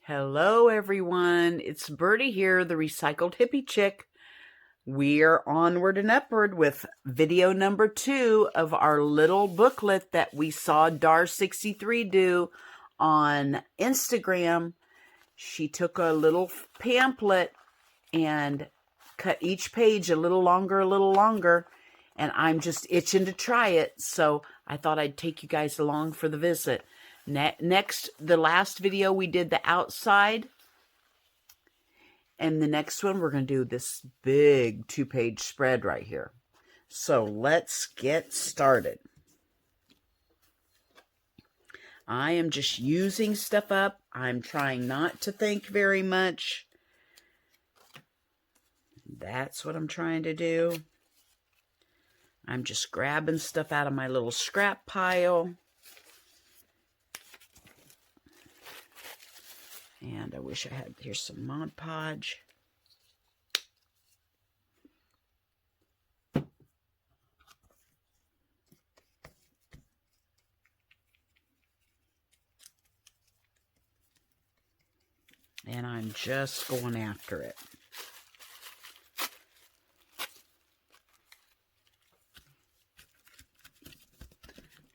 Hello, everyone. It's Birdie here, the Recycled Hippie Chick. We are onward and upward with video number 2 of our little booklet that we saw Dar63 do on Instagram. She took a little pamphlet and cut each page a little longer, and I'm just itching to try it, so I thought I'd take you guys along for the visit. Next, the last video we did the outside, and the next one we're going to do this big 2-page spread right here. So let's get started. I am just using stuff up. I'm trying not to think very much. That's what I'm trying to do. I'm just grabbing stuff out of my little scrap pile. And I wish I had, here's some Mod Podge. And I'm just going after it.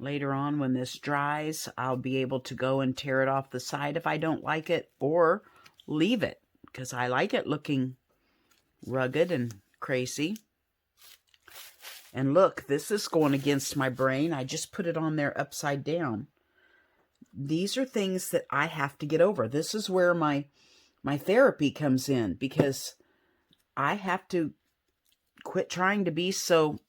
Later on, when this dries, I'll be able to go and tear it off the side if I don't like it, or leave it, because I like it looking rugged and crazy. And look, this is going against my brain. I just put it on there upside down. These are things that I have to get over. This is where my therapy comes in, because I have to quit trying to be so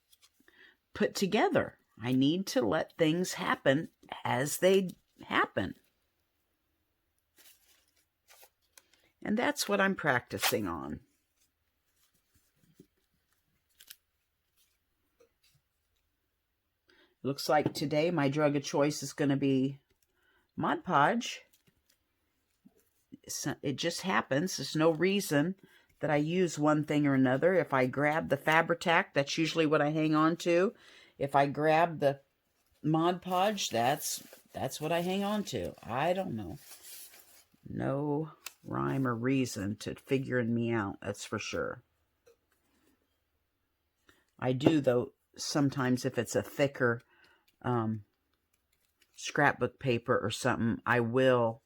put together. I need to let things happen as they happen. And that's what I'm practicing on. Looks like today my drug of choice is going to be Mod Podge. It just happens. There's no reason that I use one thing or another. If I grab the Fabri-Tac, that's usually what I hang on to. If I grab the Mod Podge, that's what I hang on to. I don't know. No rhyme or reason to figuring me out, that's for sure. I do, though, sometimes if it's a thicker scrapbook paper or something, I will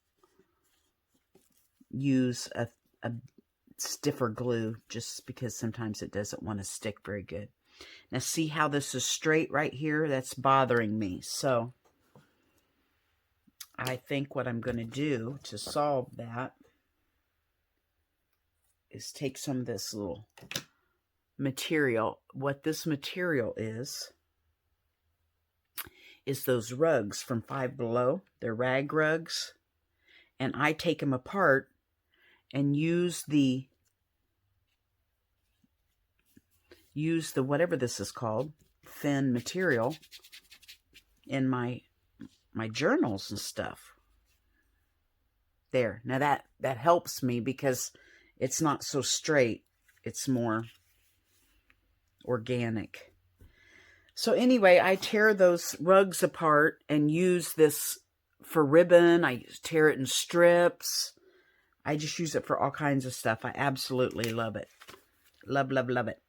use a stiffer glue, just because sometimes it doesn't want to stick very good. Now see how this is straight right here? That's bothering me. So I think what I'm going to do to solve that is take some of this little material. What this material is those rugs from Five Below. They're rag rugs. And I take them apart and use the whatever this is called, thin material, in my journals and stuff. There. Now that helps me because it's not so straight. It's more organic. So anyway, I tear those rugs apart and use this for ribbon. I tear it in strips. I just use it for all kinds of stuff. I absolutely love it. Love, love, love it.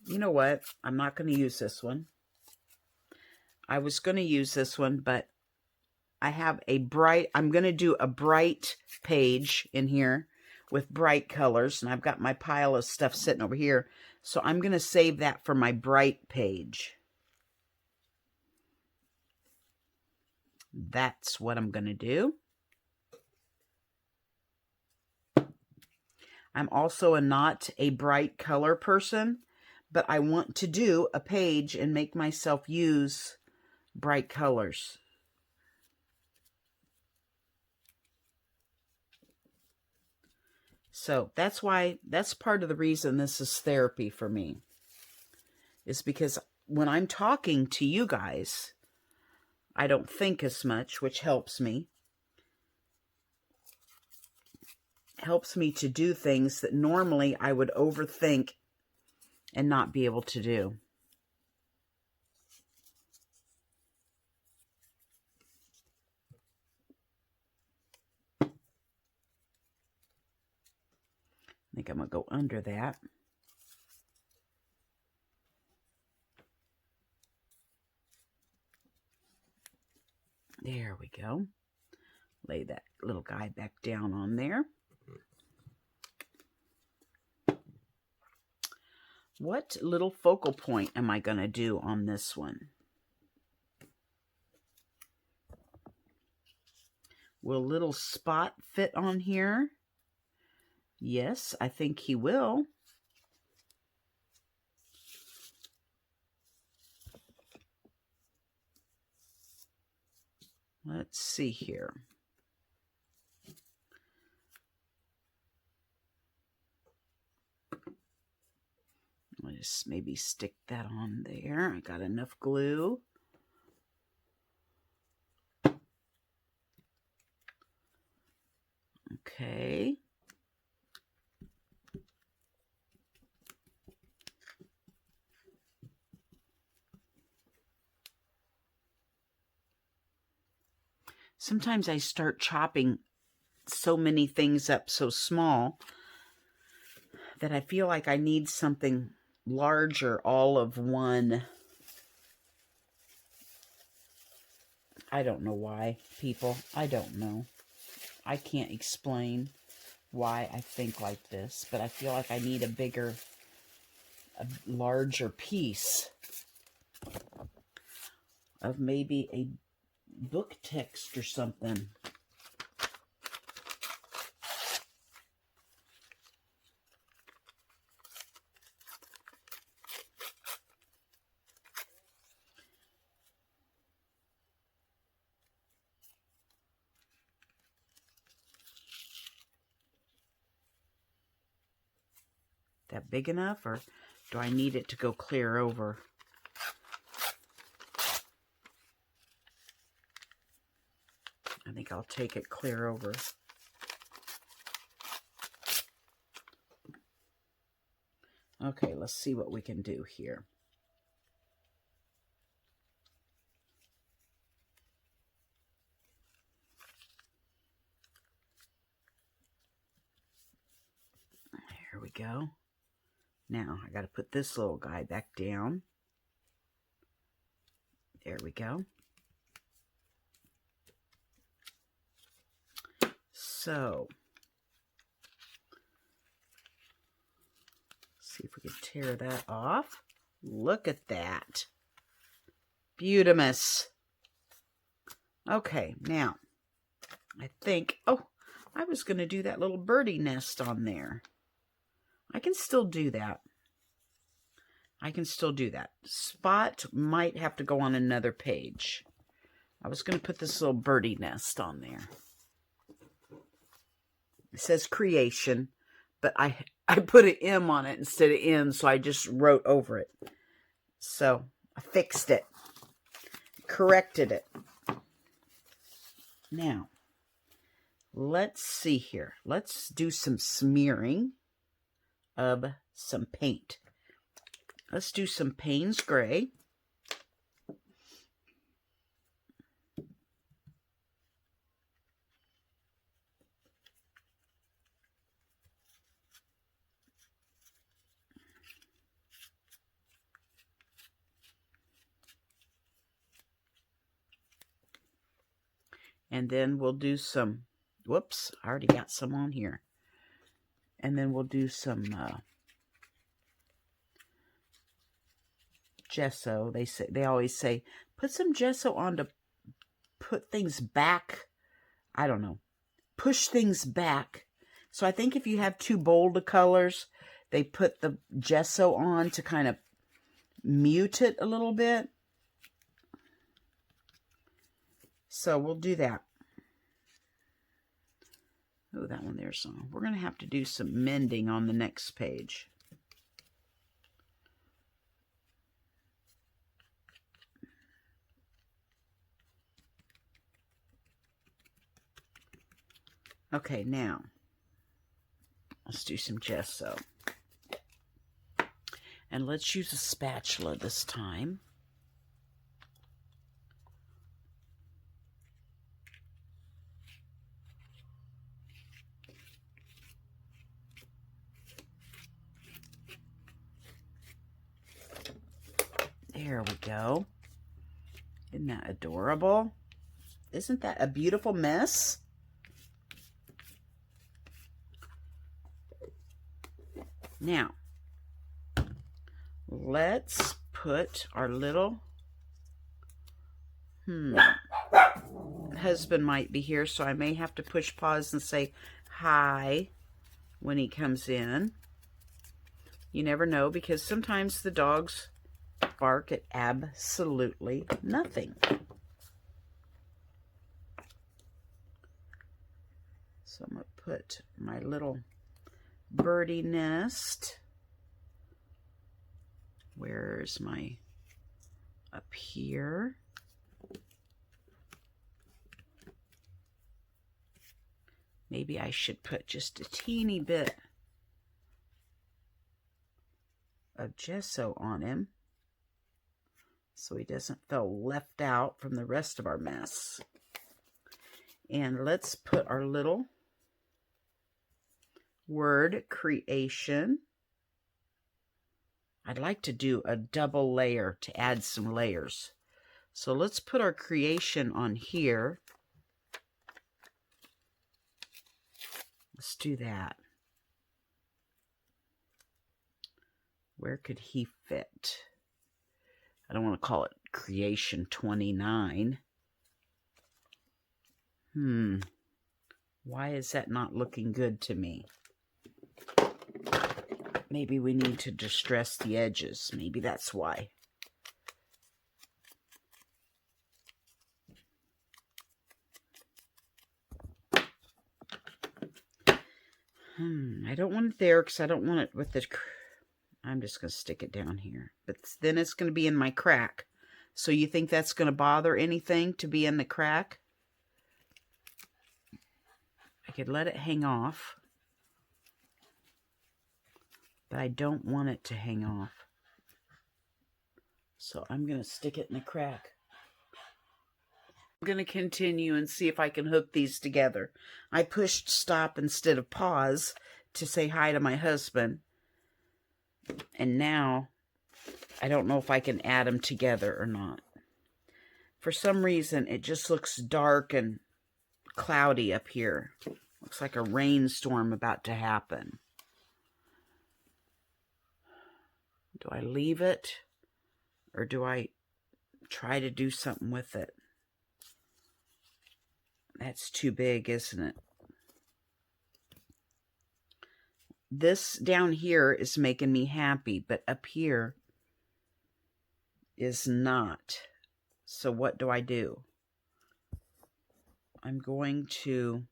You know what? I'm not going to use this one. I was going to use this one, but I have a bright, I'm going to do a bright page in here with bright colors, and I've got my pile of stuff sitting over here. So I'm going to save that for my bright page. That's what I'm going to do. I'm also not a bright color person, but I want to do a page and make myself use bright colors. So that's part of the reason this is therapy for me, is because when I'm talking to you guys, I don't think as much, which helps me. Helps me to do things that normally I would overthink and not be able to do. think I'm going to go under that. There we go. Lay that little guy back down on there. What little focal point am I going to do on this one? Will little spot fit on here? Yes, I think he will. Let's see here. I'll just maybe stick that on there. I got enough glue. Okay. Sometimes I start chopping so many things up so small that I feel like I need something larger all of one. I don't know why, people. I don't know. I can't explain why I think like this, but I feel like I need a larger piece of maybe a book text or something. That big enough, or do I need it to go clear over? I think I'll take it clear over. Okay, let's see what we can do here. Here we go. Now, I got to put this little guy back down. There we go. So, see if we can tear that off. Look at that. Beautimous. Okay, now, I think, oh, I was going to do that little birdie nest on there. I can still do that. I can still do that. Spot might have to go on another page. I was going to put this little birdie nest on there. It says creation, but I put an M on it instead of N, so I just wrote over it. So I fixed it, corrected it. Now, let's see here. Let's do some smearing of some paint. Let's do some Payne's Gray. And then we'll do some, whoops, I already got some on here. And then we'll do some gesso. They always say, put some gesso on to put things back. I don't know. Push things back. So I think if you have too bold of colors, they put the gesso on to kind of mute it a little bit. So we'll do that. Oh, that one there's some. We're going to have to do some mending on the next page. Okay, now let's do some gesso. And let's use a spatula this time. There we go. Isn't that adorable? Isn't that a beautiful mess? Now, let's put our little, husband might be here, so I may have to push pause and say hi when he comes in. You never know, because sometimes the dogs bark at absolutely nothing. So I'm going to put my little birdie nest. Where's my, up here? Maybe I should put just a teeny bit of gesso on him so he doesn't feel left out from the rest of our mess. And let's put our little word creation. I'd like to do a double layer to add some layers. So let's put our creation on here. Let's do that. Where could he fit? I don't want to call it creation 29. Why is that not looking good to me? Maybe we need to distress the edges. Maybe that's why. I don't want it there because I don't want it with the... I'm just going to stick it down here. But then it's going to be in my crack. So you think that's going to bother anything to be in the crack? I could let it hang off. But I don't want it to hang off. So I'm going to stick it in the crack. I'm going to continue and see if I can hook these together. I pushed stop instead of pause to say hi to my husband. And now, I don't know if I can add them together or not. For some reason, it just looks dark and cloudy up here. Looks like a rainstorm about to happen. Do I leave it? Or do I try to do something with it? That's too big, isn't it? This down here is making me happy, but up here is not. So what do? I'm going to...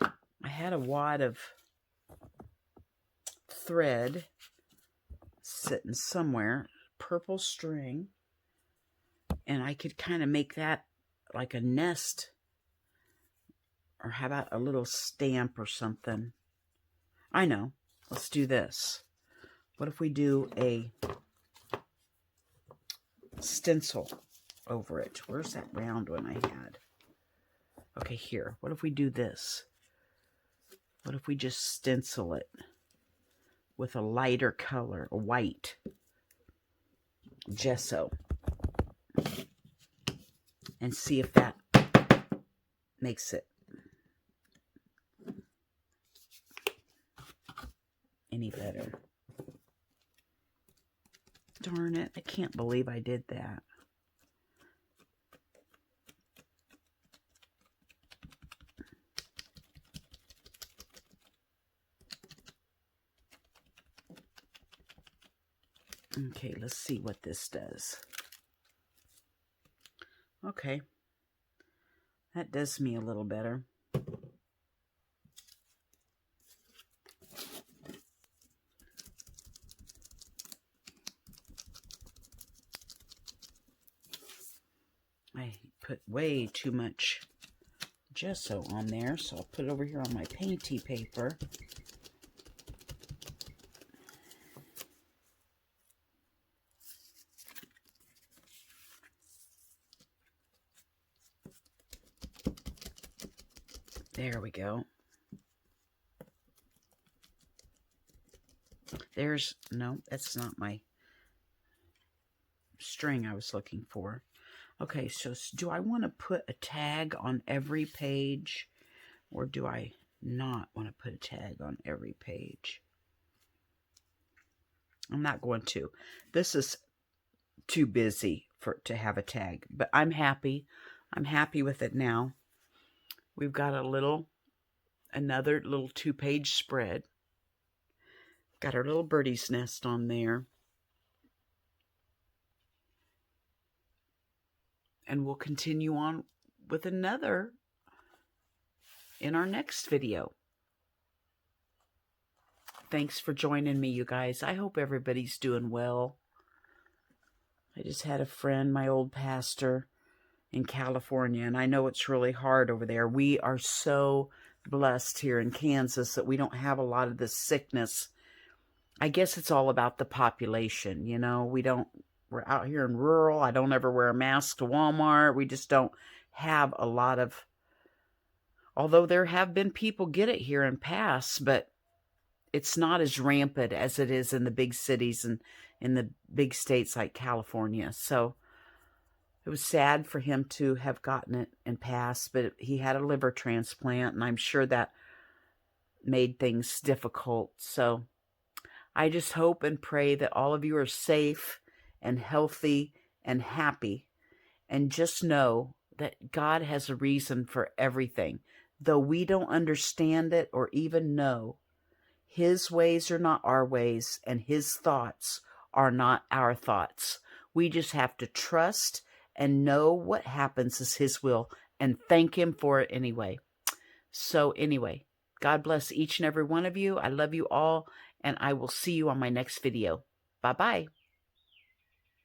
I had a wad of thread sitting somewhere, purple string, and I could kind of make that like a nest, or how about a little stamp or something? I know, let's do this. What if we do a stencil over it? Where's that round one I had? Okay, here. What if we do this? What if we just stencil it with a lighter color, a white gesso, and see if that makes it any better. Darn it, I can't believe I did that. Okay, let's see what this does. Okay, that does me a little better. I put way too much gesso on there, so I'll put it over here on my painty paper. There we go. There's, no, that's not my, string I was looking for. Okay, so do I want to put a tag on every page, or do I not want to put a tag on every page? I'm not going to. This is too busy to have a tag, but I'm happy. I'm happy with it now. We've got another little 2-page spread. Got our little birdie's nest on there. And we'll continue on with another in our next video. Thanks for joining me, you guys. I hope everybody's doing well. I just had a friend, my old pastor in California, and I know it's really hard over there. We are so blessed here in Kansas that we don't have a lot of this sickness. I guess it's all about the population, you know. We're out here in rural. I don't ever wear a mask to Walmart. We just don't have a lot of, although there have been people get it here and pass, but it's not as rampant as it is in the big cities and in the big states like California. So it was sad for him to have gotten it and passed, but he had a liver transplant, and I'm sure that made things difficult. So I just hope and pray that all of you are safe and healthy and happy. And just know that God has a reason for everything. Though we don't understand it or even know, His ways are not our ways, and His thoughts are not our thoughts. We just have to trust and know what happens is His will and thank Him for it anyway. So anyway, God bless each and every one of you. I love you all, and I will see you on my next video. Bye-bye.